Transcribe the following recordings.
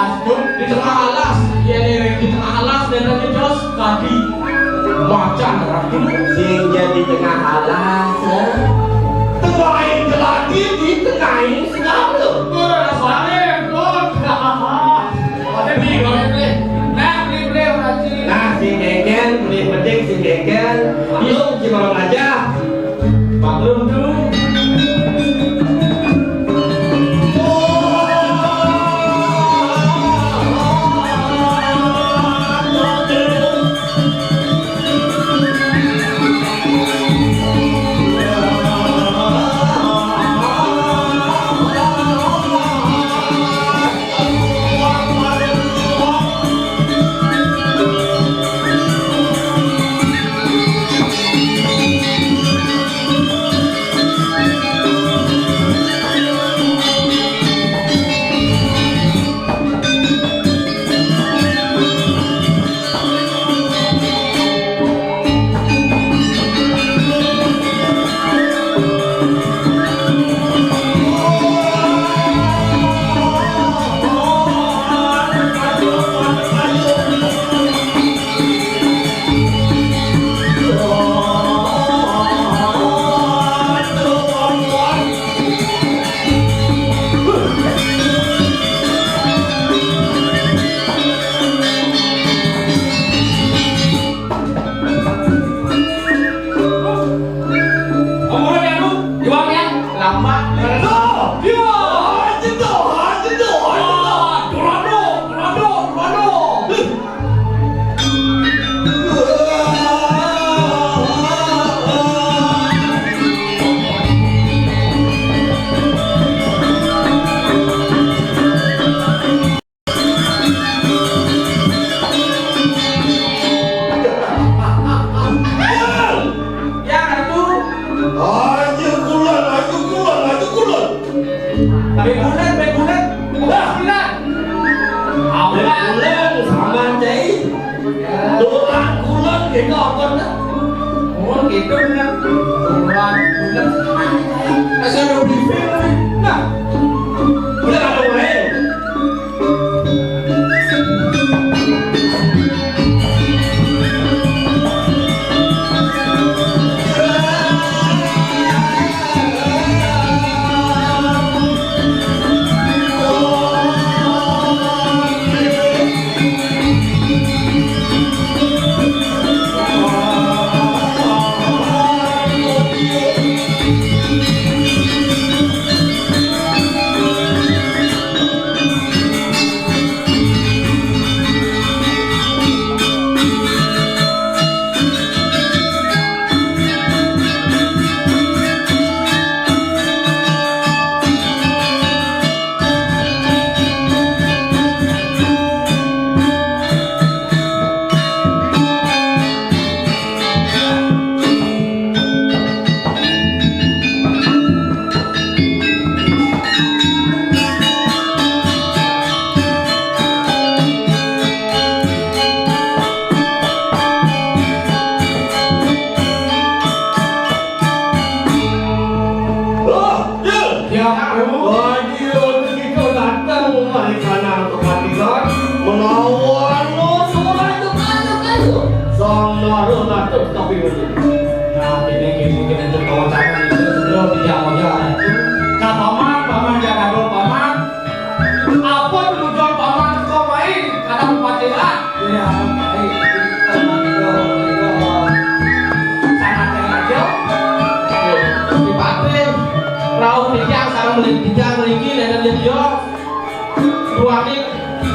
Tuh, di tengah alas, ya nih di tengah alas dan nanti jos kaki macan ratu. Sing jadi tengah alas. Tengahin lagi di tengahin segala. Soalnya, ada bingung nih. Nah, beli lagi. Nah, si Genggen, beli penting si Genggen. Yuk, gimana aja? Maklum tuh.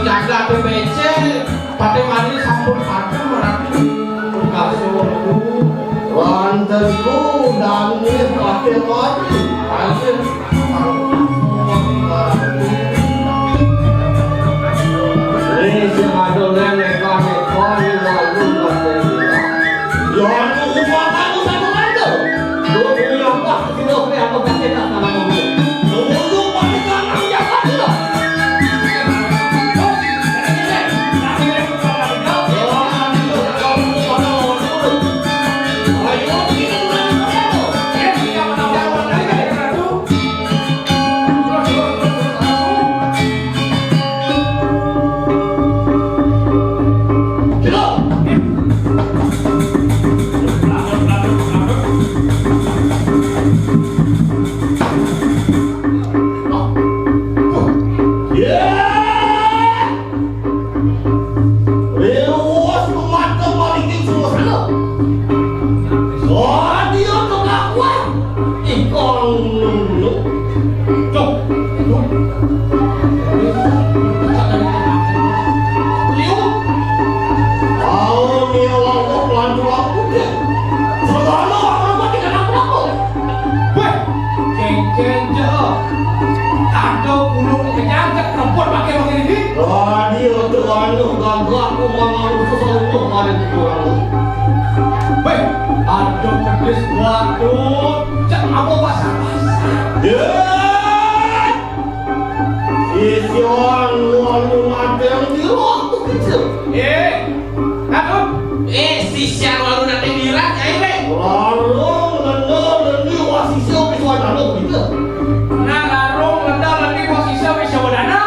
jaga PPC pada mari sampun padu merati kasihku wantenku dangi pada mari hasil ini si adonan neko-neko ini lalu pada ya aku satu lagi dua ini apa kita apa kasih tak sama kamu tunggu pada kanan jangan tidak. Radio tu anu gagak aku mau sesuatu kemarin tu orang. Weh, ada modis waktu. Cak apa pasal? Ya. Isi orang lu ada yang di waktu kecil. Aduh. Si siang lalu nanti dirah, ya Lalu nanti wasisi oke suara lu gitu. Nah, larung nanti posisi bisa wadana.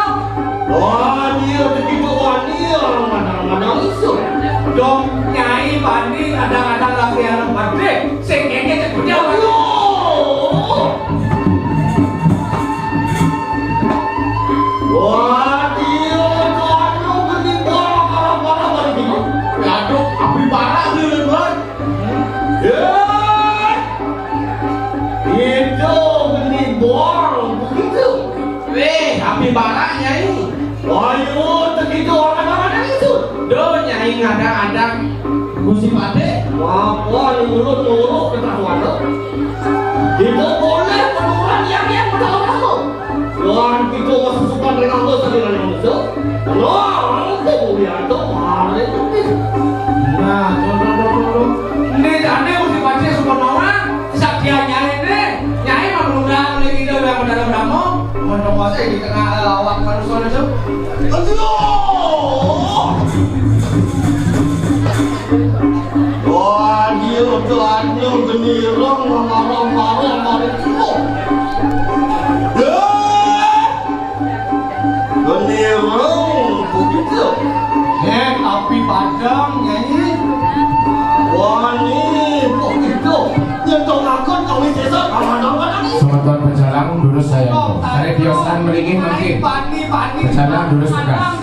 Wah, dia begitu wani orang mana isu. Dong nyai bani kadang-kadang lagi anak badre, sing kenge cepetnya waduh. Wah, dia anu geni parah balik gitu. Aduh, api parah gitu kan. Ya. Itu geni borong begitu. Weh, api parah nyai. Ayo, begitu orang-orang itu. Do nyai ngadang-adang musim pade. Wah, nurut ketahuan lo. Tidak boleh penurun yang tahu. Tuhan kita masih suka dengan lo sendiri manusia. Nah, itu dia tu hari itu. Nah, ini ane musim pade semua orang. Sakya nyai mah menurut lagi kita udah mendalam damo. Mondong wase di tengah awak manusia itu. Aduh! Wah, dia Tuhan yang genirang marah-marah mari itu. Ya! Genirang begitu. Api padang nyai. Wah, ni begitu. Yang tongakon kawin sesat aman-aman ini. Semeton berjalan lurus saya. Dari biosan beringin mungkin. Berjalan lurus tegas.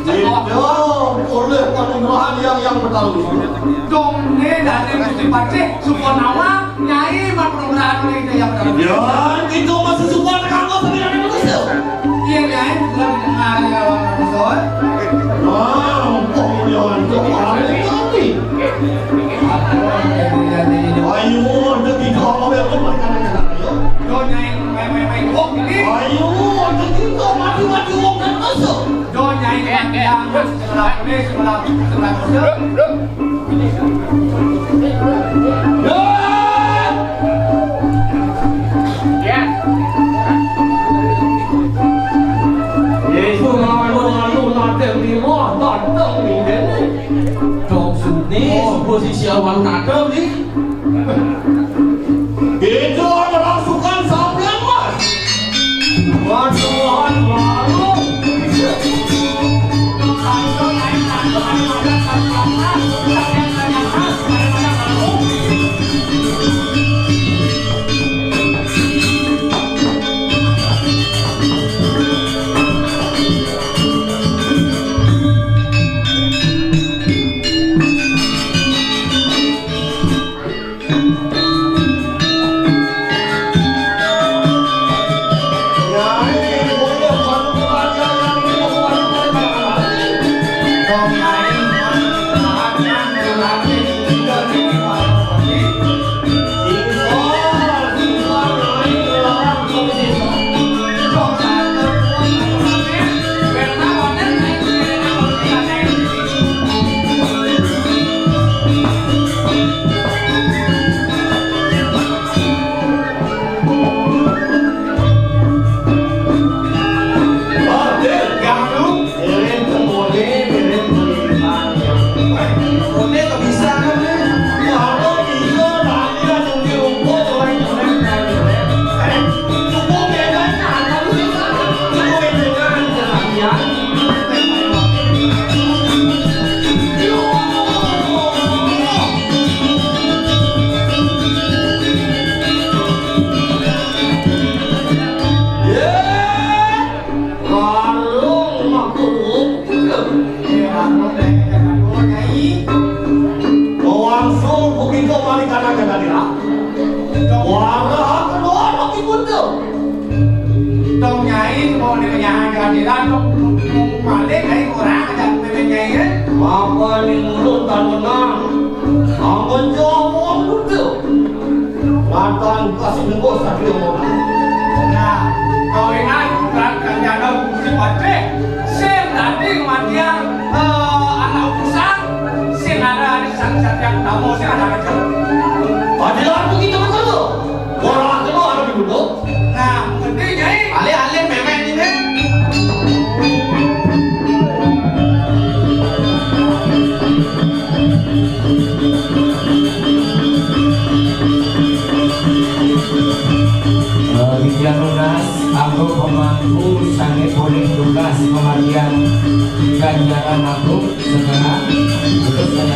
Itu oleh penumbuhan yang berlalu. Dong ne dari musim pade semua nama nyai mah penumbuhan ini yang berlalu. Ya, itu masih support dengan kau sendiri dari manusia. Iya nyai, lebih dengar ya manusia. Nah, pemulihan itu hari ini. Ayo, begitu apa yang kau makan ayo. Dong nyai main wok ini. Ayo, begitu mati wong dan masuk. Dong nyai yang sebelah ini sebelah musuh. Ya. Yesus lalu nanti lima datang ni deh. Dong sini posisi awal nadam nih. Itu adalah sukan sambian mas. Tuhan lalu. Apa ni mulut tak menang? Apa jawab betul? Matan kasih nengok sakit orang. Nah, kau ingat kan jangan Gusti Padre sing dadi kematian anak utusan sing ada di Satya Utama sing ada kecil. Padilah kita betul. Orang itu ada di dulu. Nah, ngerti Nyai? Alih-alih memen ini. Ribuan lunas, aku pemangku sangat boleh tugas kematian ganjaran aku segera untuk saya